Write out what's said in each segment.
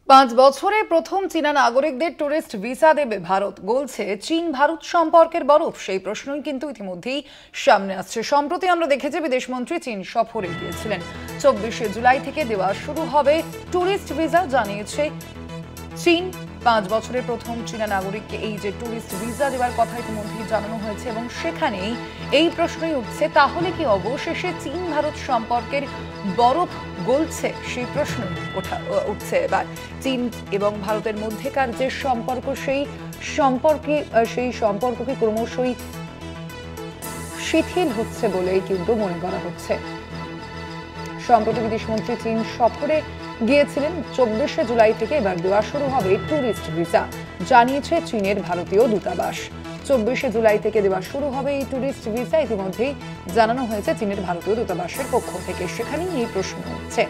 5 বছরে প্রথম চীনা নাগরিকদের টুরিস্ট ভিসা দেবে ভারত। গলছে চীন ভারত সম্পর্কের বরফ। সেই প্রশ্নই কিন্তু ইতিমধ্যেই সামনে আসছে। সম্প্রতি আমরা দেখেছি বিদেশমন্ত্রী চীন সফরে গিয়েছিলেন। 24শে জুলাই থেকে দেওয়া শুরু হবে টুরিস্ট ভিসা, জানিয়েছে চীন। 5 বছরের প্রথম চীনা নাগরিককে এই যে টুরিস্ট ভিসা দেওয়ার কথা ইতিমধ্যেই জানানো হয়েছে এবং সেখানেই এই প্রশ্নই উঠছে, তাহলে কি অবশেষে চীন ভারত সম্পর্কের বরফ গলছে? সেই প্রশ্ন উঠছে এবার। চীন এবং ভারতের মধ্যেকার যে সম্পর্ক, সেই সম্পর্ককে ক্রমশই শিথিল হচ্ছে বলেই কিন্তু মনে করা হচ্ছে। সম্প্রতি বিদেশমন্ত্রী চীন সফরে গিয়েছিলেন। 24শে জুলাই থেকে এবার দেওয়া শুরু হবে টুরিস্ট ভিসা, জানিয়েছে চীনের ভারতীয় দূতাবাস। 24শে জুলাই থেকে দেওয়া শুরু হবে এই টুরিস্ট ভিসা, ইতিমধ্যেই জানানো হয়েছে চীনের ভারতীয় দূতাবাসের পক্ষ থেকে। সেখানেই এই প্রশ্ন উঠছে,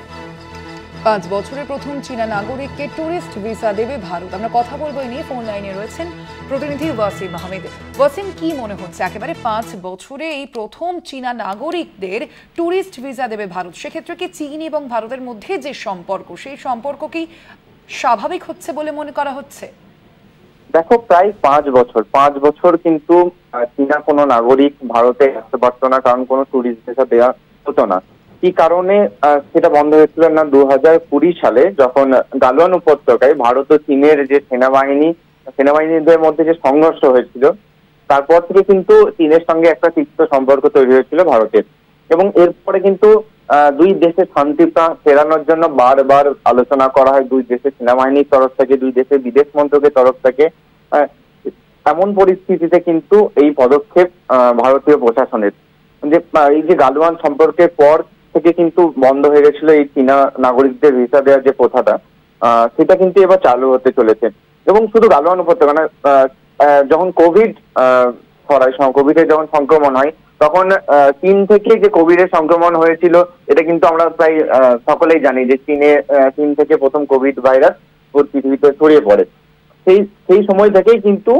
5 বছরের প্রথম চীনা নাগরিককে টুরিস্ট ভিসা দেবে ভারত। আমরা কথা বলবো এই নিয়ে। ফোন লাইনে রয়েছেন প্রতিনিধি ওয়াসিম আহমেদ। ওয়াসিম, কি মনে হচ্ছে একেবারে 5 বছরে এই প্রথম চীনা নাগরিকদের টুরিস্ট ভিসা দেবে ভারত? সেক্ষেত্রে কি চীন এবং ভারতের মধ্যে যে সম্পর্ক, সেই সম্পর্ক কি স্বাভাবিক হচ্ছে বলে মনে করা হচ্ছে? দেখো, প্রায় 5 বছর কিন্তু চীনা কোনো নাগরিক ভারতে আসতে পারতো না, কারণ কোনো টুরিস্ট ভিসা দেওয়া হতো না। কি কারণে সেটা বন্ধ হয়েছিল না, 2020 সালে যখন গালওয়ান উপত্যকায় ভারত ও চীনের যে সেনাবাহিনীদের মধ্যে যে সংঘর্ষ হয়েছিল, তারপর থেকে কিন্তু চীনের সঙ্গে একটা তিক্ত সম্পর্ক তৈরি হয়েছিল ভারতের। এবং এরপরে কিন্তু দুই দেশের শান্তি ফেরানোর জন্য বারবার আলোচনা করা হয়, দুই দেশের সেনাবাহিনীর তরফ থেকে, দুই দেশের বিদেশ মন্ত্রকের তরফ থেকে। এমন পরিস্থিতিতে কিন্তু এই পদক্ষেপ ভারতীয় প্রশাসনের, যে এই যে গালওয়ান সম্পর্কের পর থেকে কিন্তু বন্ধ হয়ে গেছিল এই চীনা নাগরিকদের ভিসা দেওয়ার যে প্রথাটা, সেটা কিন্তু এবার চালু হতে চলেছে। এবং শুধু গালওয়ান উপত্যকা না, যখন কোভিডের যখন সংক্রমণ হয়, তখন চীন থেকে যে কোভিডের সংক্রমণ হয়েছিল, এটা কিন্তু আমরা প্রায় সকলেই জানি যে চীন থেকে প্রথম কোভিড ভাইরাস পৃথিবীতে ছড়িয়ে পড়ে। সেই সময় থেকেই কিন্তু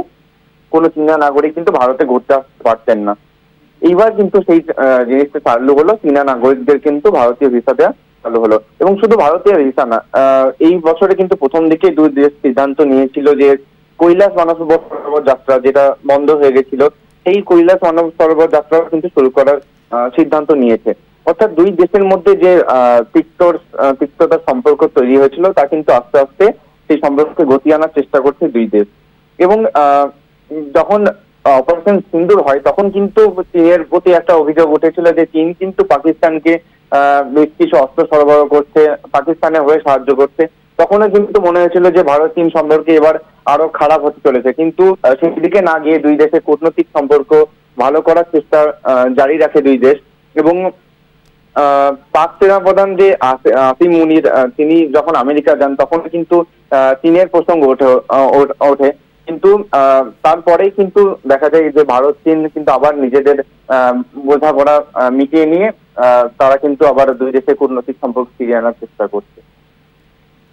কোনো চীনা নাগরিক কিন্তু ভারতে ঘুরতে আসতে পারতেন না। এইবার কিন্তু সেই জিনিসটা চালু হলো, চীনা নাগরিকদের কিন্তু ভারতীয় ভিসা দেওয়া চালু হলো। এবং শুধু ভারতীয় ভিসা না, এই বছরে কিন্তু প্রথম দিকে দুই দেশ সিদ্ধান্ত নিয়েছিল যে কৈলাস মানস সরোবর যাত্রা, যেটা বন্ধ হয়ে গেছিল, সেই কৈলাস মানস সরোবর যাত্রা কিন্তু শুরু করার সিদ্ধান্ত নিয়েছে। অর্থাৎ দুই দেশের মধ্যে যে তিক্ততার সম্পর্ক তৈরি হয়েছিল, তা কিন্তু আস্তে আস্তে সেই সম্পর্ককে গতি আনার চেষ্টা করছে দুই দেশ। এবং যখন অপারেশন সিন্দুর হয়, তখন কিন্তু চীনের প্রতি একটা অভিযোগ উঠেছিল যে চীন কিন্তু পাকিস্তানকে বেশ কিছু অস্ত্র সরবরাহ করছে, পাকিস্তানের হয়ে সাহায্য করছে। তখনও কিন্তু মনে হয়েছিল যে ভারত চীন সম্পর্কে এবার আরো খারাপ হতে চলেছে, কিন্তু সেদিকে না গিয়ে দুই দেশের কূটনৈতিক সম্পর্ক ভালো করার চেষ্টা জারি রাখে দুই দেশ। এবং পাক সেনাপ্রধান যে আসিম মুনির, তিনি যখন আমেরিকা যান, তখন কিন্তু চীনের প্রসঙ্গ ওঠে। কিন্তু তারপরেই কিন্তু দেখা যায় যে ভারত চীন কিন্তু আবার নিজেদের বোঝাপড়া মিটিয়ে নিয়ে তারা কিন্তু আবার দুই দেশের কূটনৈতিক সম্পর্ক ফিরিয়ে আনার চেষ্টা করছে।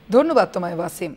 ধন্যবাদ তোমায় ওয়াসিম।